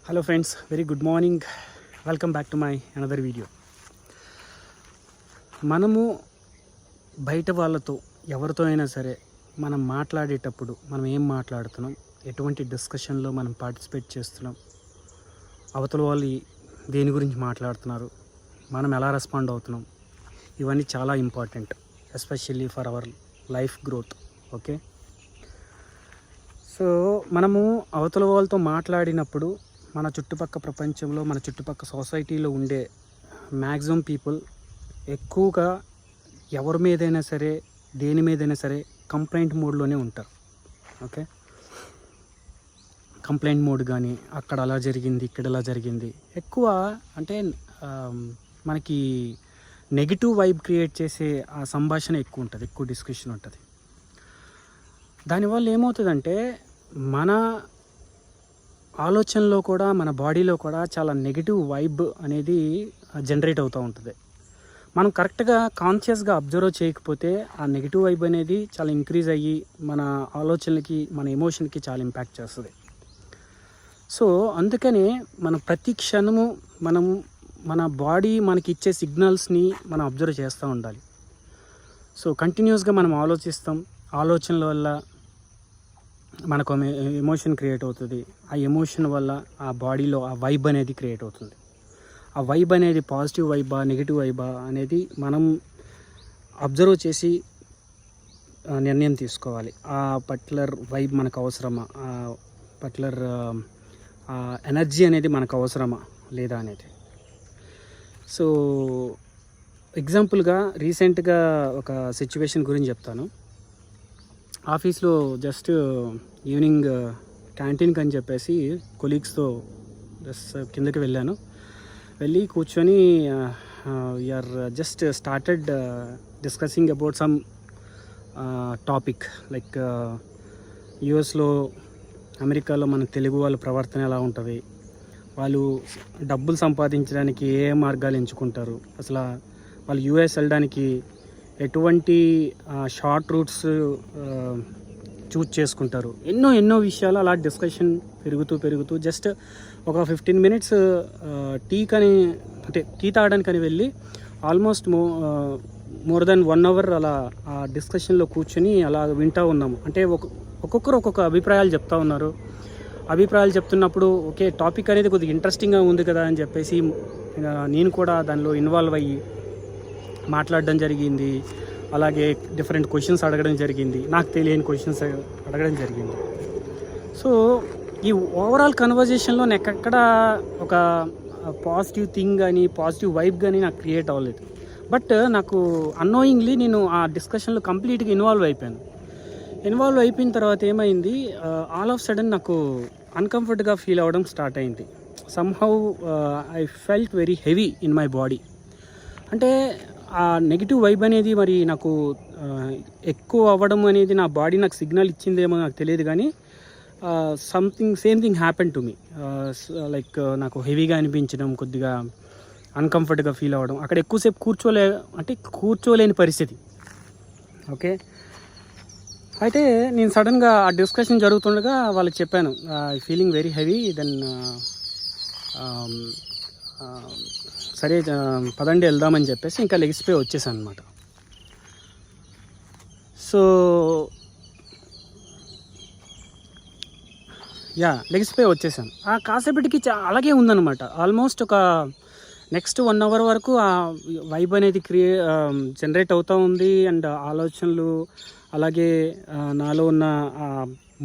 Hello friends, very good morning. Welcome back to my another video. మనము బయట వాళ్ళతో ఎవరితో అయినా సరే మనం మాట్లాడేటప్పుడు మనం ఏం మాట్లాడుతున్నాం, ఎటువంటి డిస్కషన్లో మనం పార్టిసిపేట్ చేస్తున్నాం, అవతల వాళ్ళు దేని గురించి మాట్లాడుతున్నారు, మనం ఎలా రెస్పాండ్ అవుతున్నాం, ఇవన్నీ చాలా important, especially for our life growth. Okay, so మనము అవతల వాళ్ళతో మాట్లాడినప్పుడు మన చుట్టుపక్క ప్రపంచంలో, మన చుట్టుపక్క సొసైటీలో ఉండే మ్యాక్సిమం పీపుల్ ఎక్కువగా ఎవరి మీదైనా సరే, దేని మీదైనా సరే కంప్లైంట్ మోడ్లోనే ఉంటారు. ఓకే, కంప్లైంట్ మోడ్ కానీ, అక్కడ అలా జరిగింది, ఇక్కడ ఎలా జరిగింది, ఎక్కువ అంటే మనకి నెగిటివ్ వైబ్ క్రియేట్ చేసే ఆ సంభాషణ ఎక్కువ ఉంటుంది, ఎక్కువ డిస్కషన్ ఉంటుంది. దానివల్ల ఏమవుతుందంటే మన ఆలోచనలో కూడా, మన బాడీలో కూడా చాలా నెగిటివ్ వైబ్ అనేది జనరేట్ అవుతూ ఉంటుంది. మనం కరెక్ట్గా కాన్షియస్గా అబ్జర్వ్ చేయకపోతే ఆ నెగిటివ్ వైబ్ అనేది చాలా ఇంక్రీజ్ అయ్యి మన ఆలోచనలకి, మన ఎమోషన్కి చాలా ఇంపాక్ట్ చేస్తుంది. సో అందుకనే మనం ప్రతి క్షణము మన బాడీ మనకి ఇచ్చే సిగ్నల్స్ని మనం అబ్జర్వ్ చేస్తూ ఉండాలి. సో కంటిన్యూస్గా మనం ఆలోచిస్తాం, ఆలోచనల వల్ల మనకు ఎమోషన్ క్రియేట్ అవుతుంది. ఆ ఎమోషన్ వల్ల ఆ బాడీలో ఆ వైబ్ అనేది క్రియేట్ అవుతుంది. ఆ వైబ్ అనేది పాజిటివ్ వైబా, నెగిటివ్ వైబా అనేది మనం అబ్జర్వ్ చేసి నిర్ణయం తీసుకోవాలి. ఆ పర్టికులర్ వైబ్ మనకు అవసరమా, ఆ పర్టికులర్ ఎనర్జీ అనేది మనకు అవసరమా లేదా అనేది. సో ఎగ్జాంపుల్గా రీసెంట్గా ఒక సిచ్యువేషన్ గురించి చెప్తాను. ఆఫీస్లో జస్ట్ ఈవినింగ్ క్యాంటీన్కి అని చెప్పేసి కొలీగ్స్తో జస్ట్ కిందకి వెళ్ళి కూర్చొని we are just started discussing about some topic like యుఎస్లో, అమెరికాలో మన తెలుగు వాళ్ళ ప్రవర్తన ఎలా ఉంటుంది, వాళ్ళు డబ్బులు సంపాదించడానికి ఏ మార్గాలు ఎంచుకుంటారు, అసలు వాళ్ళు యుఎస్ వెళ్ళడానికి ఎటువంటి షార్ట్ రూట్స్ చూజ్ చేసుకుంటారు, ఎన్నో విషయాలు అలా డిస్కషన్ పెరుగుతూ జస్ట్ ఒక 15 minutes టీ తాగడానికని వెళ్ళి ఆల్మోస్ట్ మోర్ దెన్ 1 hour అలా ఆ డిస్కషన్లో కూర్చొని అలా వింటూ ఉన్నాము. అంటే ఒక్కొక్కరు ఒక్కొక్క అభిప్రాయాలు చెప్తా ఉన్నారు. అభిప్రాయాలు చెప్తున్నప్పుడు ఓకే, టాపిక్ అనేది కొద్దిగా ఇంట్రెస్టింగ్గా ఉంది కదా అని చెప్పేసి నేను కూడా దానిలో ఇన్వాల్వ్ అయ్యి మాట్లాడడం జరిగింది. అలాగే డిఫరెంట్ క్వశ్చన్స్ అడగడం జరిగింది, నాకు తెలియని క్వశ్చన్స్ అడగడం జరిగింది. సో ఈ ఓవరాల్ కన్వర్జేషన్లో నాకు ఎక్కడ ఒక పాజిటివ్ థింగ్ కానీ, పాజిటివ్ వైబ్ కానీ నాకు క్రియేట్ అవ్వలేదు. బట్ నాకు అన్నోయింగ్లీ నేను ఆ డిస్కషన్లో కంప్లీట్గా ఇన్వాల్వ్ అయిపోయిన తర్వాత ఏమైంది, ఆల్ ఆఫ్ సడన్ నాకు అన్కంఫర్ట్గా ఫీల్ అవ్వడం స్టార్ట్ అయింది. Somehow I felt very heavy in my body. అంటే ఆ నెగిటివ్ వైబ్ అనేది మరి నాకు ఎక్కువ అవ్వడం అనేది నా బాడీ నాకు సిగ్నల్ ఇచ్చిందేమో నాకు తెలియదు, కానీ same thing happen to me. Like నాకు హెవీగా అనిపించడం, కొద్దిగా అన్కంఫర్ట్గా ఫీల్ అవ్వడం, అక్కడ ఎక్కువసేపు కూర్చోలేని పరిస్థితి. ఓకే, అయితే నేను సడన్గా ఆ డిస్కషన్ జరుగుతుండగా వాళ్ళకి చెప్పాను, ఫీలింగ్ వెరీ హెవీ. దెన్ సరే పదండి వెళ్దామని చెప్పేసి ఇంకా లెగిసిపోయి వచ్చేసాను అనమాట. సో లెగిసిపోయి వచ్చేసాను. ఆ కాసేపటికి అలాగే ఉందన్నమాట. ఆల్మోస్ట్ ఒక నెక్స్ట్ 1 hour వరకు ఆ వైబ్ అనేది జనరేట్ అవుతూ ఉంది. అండ్ ఆలోచనలు, అలాగే నాలో ఉన్న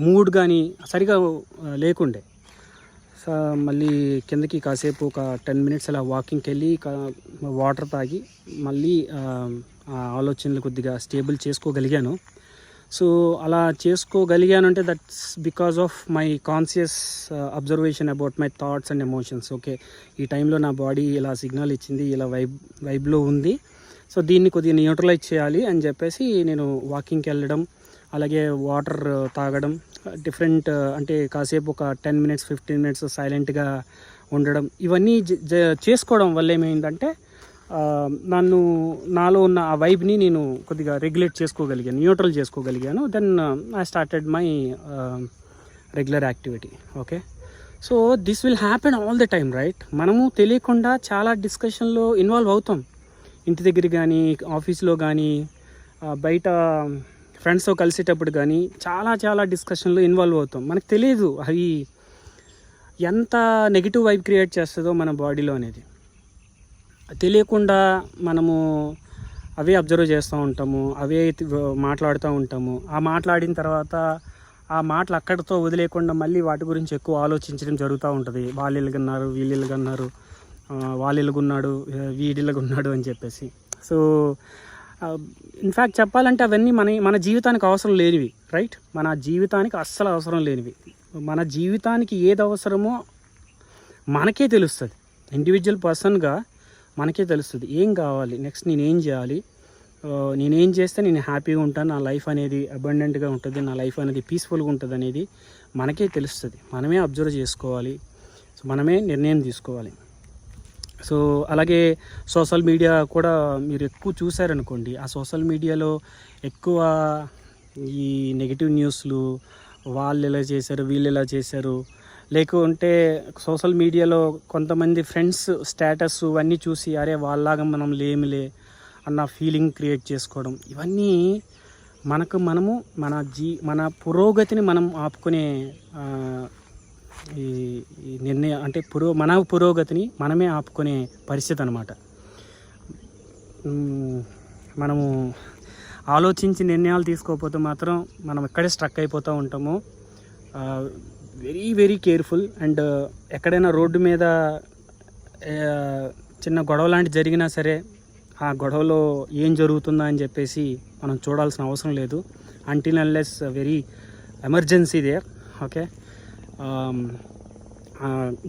మూడ్ కానీ సరిగా లేకుండే. మళ్ళీ కిందకి కాసేపు ఒక 10 minutes అలా వాకింగ్కి వెళ్ళి వాటర్ తాగి మళ్ళీ ఆలోచనలు కొద్దిగా స్టేబుల్ చేసుకోగలిగాను. సో అలా చేసుకోగలిగాను అంటే that's because of my conscious observation about my thoughts and emotions. Okay, ఈ టైంలో నా బాడీ ఇలా సిగ్నల్ ఇచ్చింది, ఇలా వైబ్లో ఉంది, సో దీన్ని కొద్దిగా న్యూట్రలైజ్ చేయాలి అని చెప్పేసి నేను వాకింగ్కి వెళ్ళడం, అలాగే వాటర్ తాగడం, డిఫరెంట్ అంటే కాసేపు ఒక 10 minutes 15 minutes సైలెంట్గా ఉండడం, ఇవన్నీ చేసుకోవడం వల్ల ఏమైందంటే నాలో ఉన్న ఆ వైబ్ని నేను కొద్దిగా రెగ్యులేట్ చేసుకోగలిగాను, న్యూట్రల్ చేసుకోగలిగాను. Then I started my regular activity. Okay, so this will happen all the time, right? మనము తెలియకుండా చాలా డిస్కషన్లో ఇన్వాల్వ్ అవుతాం. ఇంటి దగ్గర కానీ, ఆఫీస్లో కానీ, బయట ఫ్రెండ్స్తో కలిసేటప్పుడు కానీ చాలా చాలా డిస్కషన్లో ఇన్వాల్వ్ అవుతాం. మనకు తెలియదు అవి ఎంత నెగిటివ్ వైబ్ క్రియేట్ చేస్తుందో మన బాడీలో అనేది. తెలియకుండా మనము అవే అబ్జర్వ్ చేస్తూ ఉంటాము, అవే మాట్లాడుతూ ఉంటాము. ఆ మాట్లాడిన తర్వాత ఆ మాటలు అక్కడితో వదిలేకుండా మళ్ళీ వాటి గురించి ఎక్కువ ఆలోచించడం జరుగుతూ ఉంటుంది. వాళ్ళు ఇలాగన్నారు, వీళ్ళు ఇలాగన్నారు, వాళ్ళు ఇలాగున్నాడు, వీడి ఇలాగున్నాడు అని చెప్పేసి. సో ఇన్ఫ్యాక్ట్ చెప్పాలంటే అవన్నీ మన జీవితానికి అవసరం లేనివి, రైట్? మన జీవితానికి అస్సలు అవసరం లేనివి. మన జీవితానికి ఏది అవసరమో మనకే తెలుస్తుంది. ఇండివిజువల్ పర్సన్గా మనకే తెలుస్తుంది ఏం కావాలి, నెక్స్ట్ నేనేం చేయాలి, నేనేం చేస్తే నేను హ్యాపీగా ఉంటాను, నా లైఫ్ అనేది అబండెంట్గా ఉంటుంది, నా లైఫ్ అనేది పీస్ఫుల్గా ఉంటుంది అనేది మనకే తెలుస్తుంది. మనమే అబ్జర్వ్ చేసుకోవాలి, సో మనమే నిర్ణయం తీసుకోవాలి. సో అలాగే సోషల్ మీడియా కూడా మీరు ఎక్కువ చూసారనుకోండి, ఆ సోషల్ మీడియాలో ఎక్కువ ఈ నెగిటివ్ న్యూస్లు, వాళ్ళు ఇలా చేశారు, వీళ్ళు ఇలా చేశారు, లేకుంటే సోషల్ మీడియాలో కొంతమంది ఫ్రెండ్స్ స్టేటస్ అన్నీ చూసి అరే వాళ్ళలాగా మనం లేమిలే అన్న ఫీలింగ్ క్రియేట్ చేసుకోవడం, ఇవన్నీ మనము మన పురోగతిని మనం ఆపుకునే ఈ నిర్ణయం, అంటే మన పురోగతిని మనమే ఆపుకునే పరిస్థితి అన్నమాట. మనము ఆలోచించి నిర్ణయాలు తీసుకోకపోతే మాత్రం మనం ఎక్కడే స్ట్రక్ అయిపోతూ ఉంటాము. Very very careful. అండ్ ఎక్కడైనా రోడ్డు మీద చిన్న గొడవ లాంటి జరిగినా సరే ఆ గొడవలో ఏం జరుగుతుందా అని చెప్పేసి మనం చూడాల్సిన అవసరం లేదు. Until unless very emergency there, okay?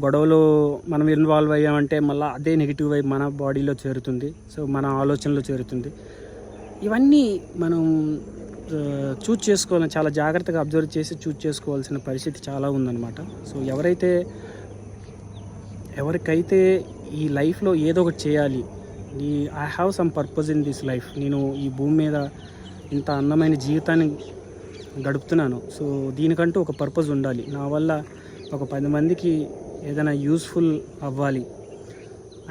గొడవలో మనం ఇన్వాల్వ్ అయ్యామంటే మళ్ళీ అదే నెగిటివ్ వైపు మన బాడీలో చేరుతుంది, సో మన ఆలోచనలో చేరుతుంది. ఇవన్నీ మనం చూజ్ చేసుకోవాలని చాలా జాగ్రత్తగా అబ్జర్వ్ చేసి చూజ్ చేసుకోవాల్సిన పరిస్థితి చాలా ఉందన్నమాట. సో ఎవరికైతే ఈ లైఫ్లో ఏదో ఒకటి చేయాలి, I have some purpose in this life, నేను ఈ భూమి మీద ఇంత అందమైన జీవితాన్ని గడుపుతున్నాను, సో దీనికంటూ ఒక పర్పస్ ఉండాలి, నా వల్ల ఒక 10 మందికి ఏదైనా యూస్ఫుల్ అవ్వాలి,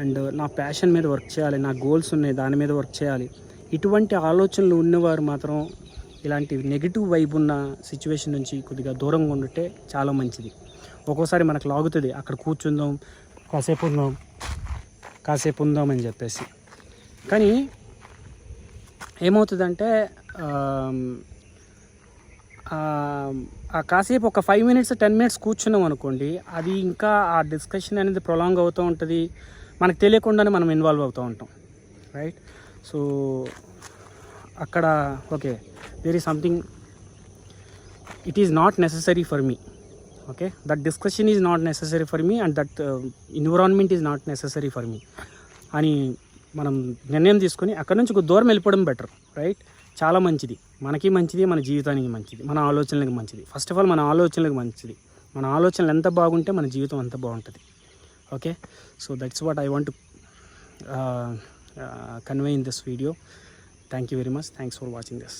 అండ్ నా ప్యాషన్ మీద వర్క్ చేయాలి, నా గోల్స్ ఉన్నాయి దాని మీద వర్క్ చేయాలి, ఇటువంటి ఆలోచనలు ఉన్నవారు మాత్రం ఇలాంటి నెగిటివ్ వైబ్ ఉన్న సిచ్యువేషన్ నుంచి కొద్దిగా దూరంగా ఉంటే చాలా మంచిది. ఒక్కోసారి మనకు లాగుతుంది అక్కడ కూర్చుందాం, కాసేపు ఉందాం అని చెప్పేసి. కానీ ఏమవుతుందంటే ఆ కాసేపు ఒక 5 minutes 10 minutes కూర్చున్నాం అనుకోండి, అది ఇంకా ఆ డిస్కషన్ అనేది ప్రొలాంగ్ అవుతూ ఉంటుంది, మనకు తెలియకుండానే మనం ఇన్వాల్వ్ అవుతూ ఉంటాం, రైట్? సో అక్కడ okay, there is something, it is not necessary for me, okay? That discussion is not necessary for me and that environment is not necessary for me అని మనం నిర్ణయం తీసుకొని అక్కడ నుంచి దూరం వెళ్ళిపోవడం బెటర్, రైట్? చాలా మంచిది, మనకి మంచిది, మన జీవితానికి మంచిది, మన ఆలోచనలకు మంచిది. ఫస్ట్ ఆఫ్ ఆల్ మన ఆలోచనలకు మంచిది. మన ఆలోచనలు ఎంత బాగుంటే మన జీవితం అంత బాగుంటుంది, okay? So that's what I want to convey in this video. Thank you very much. Thanks for watching this.